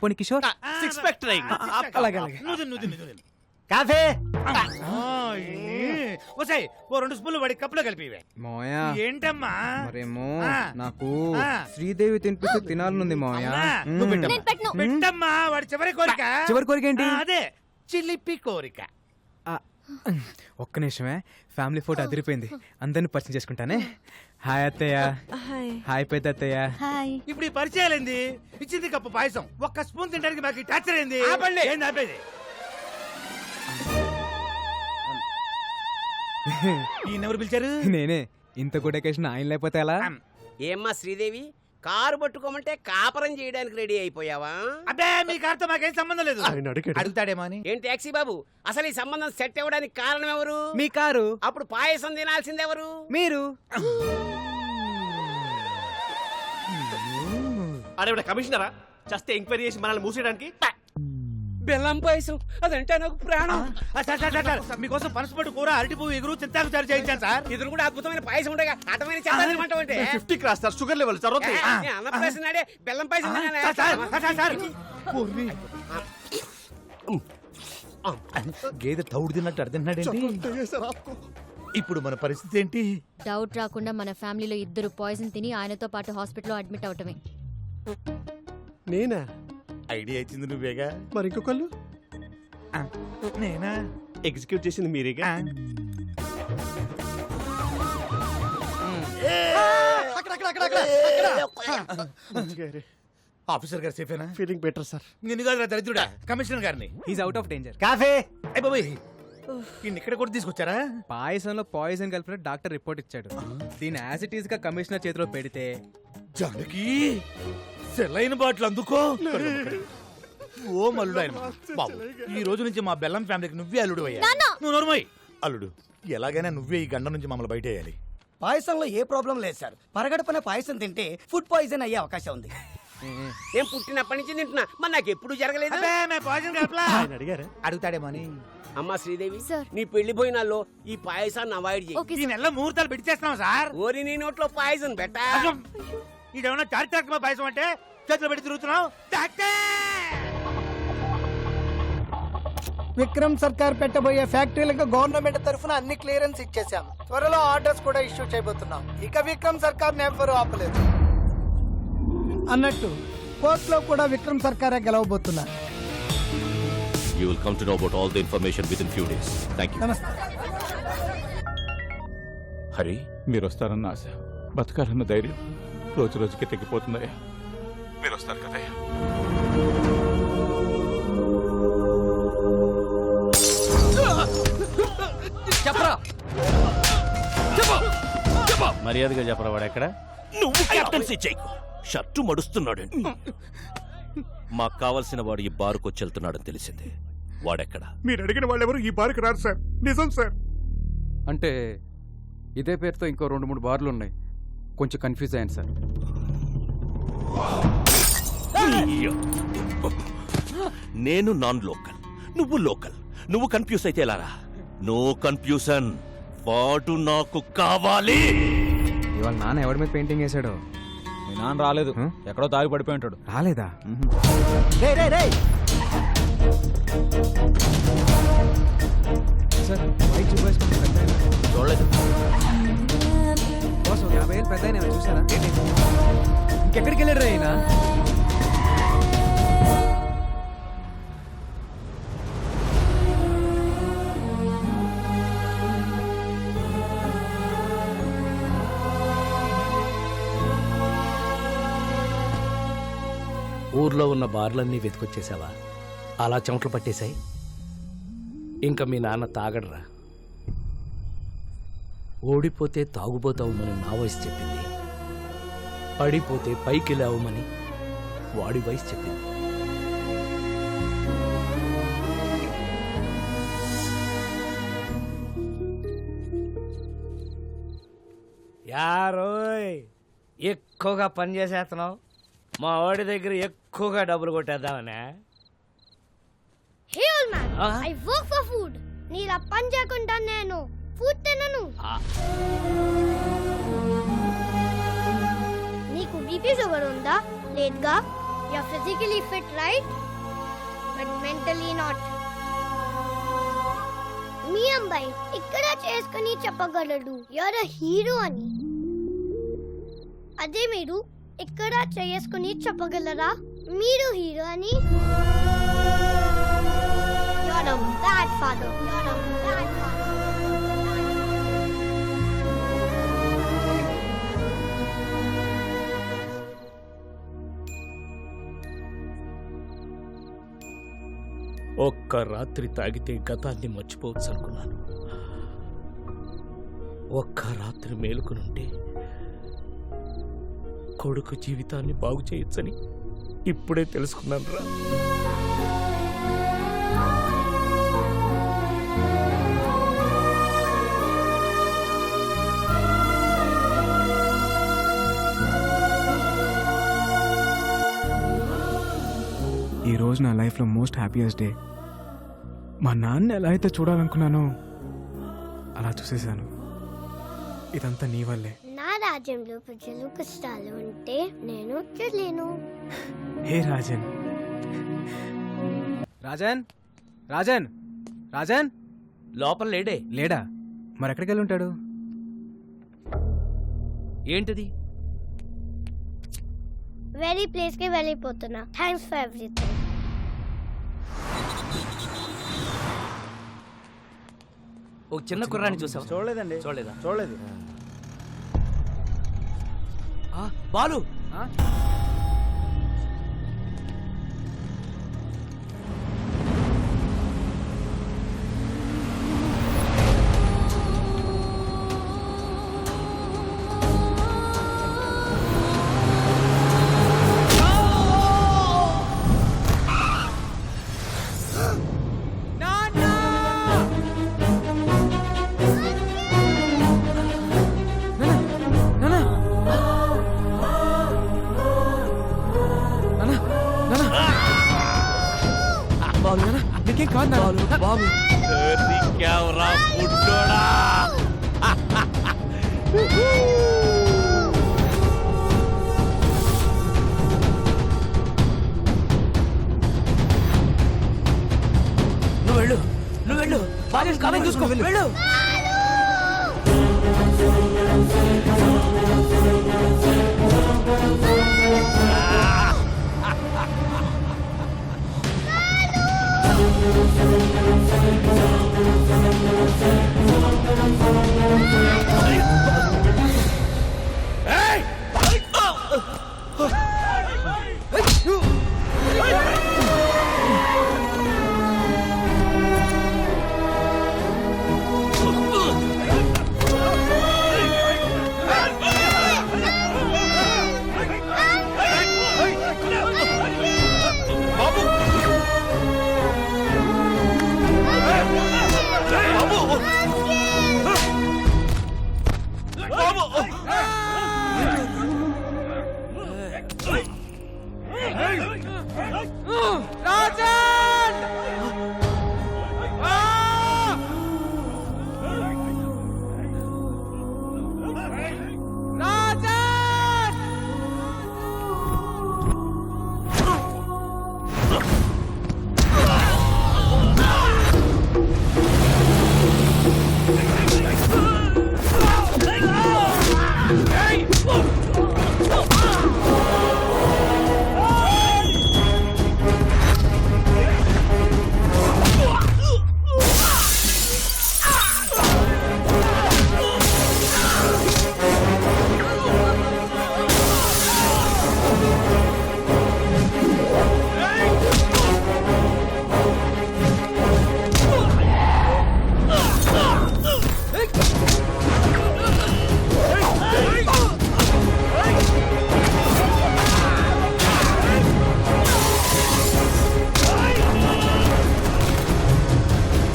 పోనీ Kishore six pack try. అలాగే coffee Vasai ఓ 2 స్పూన్లు వాడి కప్పులో కలిపివే. మోయా ఏంటమ్మా మరేమో ఆ. నాకు ఆ. శ్రీదేవి తినిపిస్తూ తినాలనుంది మోయా. నువ్వు పెట్టమ్మా. పెట్టమ్మా వాడి చివరి కోరిక. చివరి కోరిక ఏంటి? అదే చిలిపి కోరిక. ఒక్క నిమిషమే, ఫ్యామిలీ ఫోటో అదిరిపోయింది, అందరిని పరిచయం చేసుకుంటానే. హాయ్ అత్తయ్య. హాయ్ పెద్ద అత్తయ్య. ఇప్పుడు ఈ పరిచయాలేంది? ఇచ్చింది కప్పు పాయసం, ఒక్క స్పూన్ తినడానికి మాకు టార్చర్ ఏంది? ఏంది ఆపేది? ఈయనెవరు పిలిచారు? నేనే. ఇంత గుడ్ అకేషన్ ఆయన లేకపోతే ఎలా? ఏమ్మా శ్రీదేవి, కారు పట్టుకోమంటే కాపరం చేయడానికి రెడీ అయిపోయావా? అబ్బే మీ కారుతో మాకేం సంబంధం లేదు. అడుగుతాడేమో అని. ఏం టాక్సీ బాబు, అసలు ఈ సంబంధం సెట్ అవ్వడానికి కారణం ఎవరు? మీ కారు. అప్పుడు పాయసం తినాల్సింది ఎవరు? మీరు. అడే కమిషనరా చస్తే ఎంక్వైరీ చేసి మనల్ని మూసేయడానికి. బెల్లం పాయసం అదంటే నాకు ప్రాణం. సార్ మీకోసం పనసపట్టు కూర, అరటిపువ్వు, ఎగురు, చింతాకు చారు చేయించాను సార్. ఇద్దరు కూడా అద్భుతమైన పాయసం ఉండగా అటమైన చేద్దామంటే 50 cross sir, sugar level sir. అన్నప్రాసనాడే బెల్లం పాయసం తినాలా? గేదె తౌడు తిన్నట్టు అర్థంటున్నాడేంటి? ఇప్పుడు మన పరిస్థితి ఏంటి? డౌట్ రాకుండా మన ఫ్యామిలీలో 2 పాయిజన్ తిని ఆయనతో పాటు హాస్పిటల్లో అడ్మిట్ అవటమే. నేనా? ఐడియా ఇచ్చింది నువ్వేగా. మరి ఇంకొకళ్ళు? నేనా? ఎగ్జిక్యూట్ చేసింది మీరేగా. ఆఫీసర్ గారు సేఫేనా? Feeling better sir. నిన్ను కాదురా దరిద్రుడా, కమిషనర్ గారిని. Is out of danger. Coffee. అయ్య బాబోయ్, ఈయన ఇక్కడ కూడా తీసుకొచ్చారా? పాయసంలో పాయిజన్ కలిపిన డాక్టర్ రిపోర్ట్ ఇచ్చాడు. దీని యాజ్ ఇట్ ఈస్ గా కమిషనర్ చేతిలో పెడితే జానకి సెలైన బాటిల్ అందుకో. ఓ మల్లుడు ఆయన బాబు, ఈ రోజు నుంచి మా బెల్లం ఫ్యామిలీకి నువ్వే అల్లుడు అయ్యా. నువ్వు నోరుమోయ్. అల్లుడు, ఎలాగైనా నువ్వే ఈ గండం నుంచి మమ్మల్ని బయట వేయాలి. పాయసంలో ఏ ప్రాబ్లం లేదు సార్. పరగడపనే పాయసం తింటే ఫుడ్ పాయిజన్ అయ్యే అవకాశం ఉంది. ఏం పుట్టినప్పటి నుంచి తింటున్నా, మరి నాకు ఎప్పుడు జరగలేదు. అడుగుతాడేమో అని. అమ్మా శ్రీదేవి, సార్. నీ పెళ్లి భోజనాల్లో ఈ పాయసాన్ని అవాయిడ్ చేయి. ఓకే ఈ నెల ముహూర్తాలు పెట్టి చేస్తున్నాం సార్. ఓరి నీ నోట్లో పాయసం పెట్టా. ఇదేమన్నా చారిత్రాత్మక పాయసం అంటే చేతులు పెట్టి తిరుగుతున్నావు? విక్రమ్ సర్కార్ పెట్టబోయే ఫ్యాక్టరీలకు గవర్నమెంట్ తరఫున అన్ని క్లియరెన్స్ ఇచ్చేసాం. త్వరలో ఆర్డర్స్ కూడా ఇష్యూ చేయబోతున్నాం. ఇక విక్రమ్ సర్కార్ ఎవరు ఆపలేదు అన్నట్టు కోర్టులో కూడా విక్రమ్ సర్కారే గెలవబోతున్నారు. You will come to know about all the information within few days. Thank you. నమస్తే. హరి, మీరు వస్తారన్న ఆశ, బతకాలన్న ధైర్యం రోజు రోజుకి తగ్గిపోతుందయ్యా. మీరు వస్తారు కదయ్యా. చెప్పరా. మర్యాదగా చెప్పరా వాడు ఎక్కడ? నువ్వు కెప్టెన్సీ చేయకు. షర్టు మడుస్తున్నాడు. మాకు కావలసిన వాడు ఈ బారుకు వెళ్తున్నాడని తెలిసింది. వాడెక్కడ? మీరు అడిగిన వాళ్ళెవరు ఈ బార్కి రారు సార్. నిజం సార్. అంటే ఇదే పేరుతో ఇంకో 2-3 బార్లు ఉన్నాయి. కొంచెం కన్ఫ్యూజ్ అయ్యాను సార్. నేను నాన్ లోకల్, నువ్వు లోకల్. నువ్వు కన్ఫ్యూజ్ అయితే ఎలారా? No confusion. వాడు నాకు కావాలి. ఇవాళ నాన్న ఎవరి మీద పెయింటింగ్ వేసాడో? మీ నాన్న రాలేదు, ఎక్కడో తాగి పడిపోయి ఉంటాడు. రాలేదా? సార్ బైక్ చూపేసుకోండి. చూడలేదు. బాస్, ఒక 50,000 పెద్ద ఆయన చూసారా? ఇంకెక్కడికి వెళ్ళాడు రా ఆయన? ఊర్లో ఉన్న బార్లన్నీ వెతికొచ్చేసావా? అలా చెమటలు పట్టేశాయి. ఇంకా మీ నాన్న తాగడరా. ఓడిపోతే తాగుబోతావుమని నా వయసు చెప్పింది, పడిపోతే పైకి లేవమని వాడి వయసు చెప్పింది. యారోయ్, ఎక్కువగా పని చేసేస్తున్నావు. మా వాడి దగ్గర ఎక్కువగా డబ్బులు కొట్టేద్దామనే. Hey old man, I work for food. నీలా పని చేయకుండా నేను ఫుడ్ తినను. నీకు బీపీ షుగర్ ఉందా? లేదుగా. You're physically fit, right? But mentally not. మీ అబ్బాయి ఇక్కడ చేసుకుని చెప్పగలడు you're a hero అని. అదే మీరు ఇక్కడ చేసుకుని చెప్పగలరా మీరు హీరో అని? You're a bad father. You're a bad father. ఒక్క రాత్రి తాగితే గతాన్ని మర్చిపోవచ్చు అనుకున్నాను. ఒక్క రాత్రి మేలుకునుంటే కొడుకు జీవితాన్ని బాగు చేయొచ్చని ఇప్పుడే తెలుసుకున్నాను రా. ఈ రోజు నా లైఫ్లో మోస్ట్ హ్యాపీయెస్ట్ డే. మా నాన్న ఎలా అయితే చూడాలనుకున్నానో అలా చూసేశాను. ఇదంతా నీ వల్లే. నా రాజ్యంలో ప్రజలు కష్టాలు ఉంటే నేను చూడలేను. హే రాజన్. రాజన్ రాజన్ రాజన్ లోపల లేడే. లేడా? మరి ఎక్కడికి వెళ్ళి ఉంటాడు? ఏంటిది? వేరే ప్లేస్ కి వెళ్ళిపోతున్నా. Thanks for everything. ఒక చిన్న కుర్రాన్ని చూసావా? చూడలేదండి. చూడలేదా? చూడలేదు. బాలు. నీకేం కాదు బాబు. దొరికావురా బుడ్డోడా. నువ్వు వెళ్ళు, నువ్వు వెళ్ళు. బాలు కాలం చూసుకో. వెళ్ళు. రాజా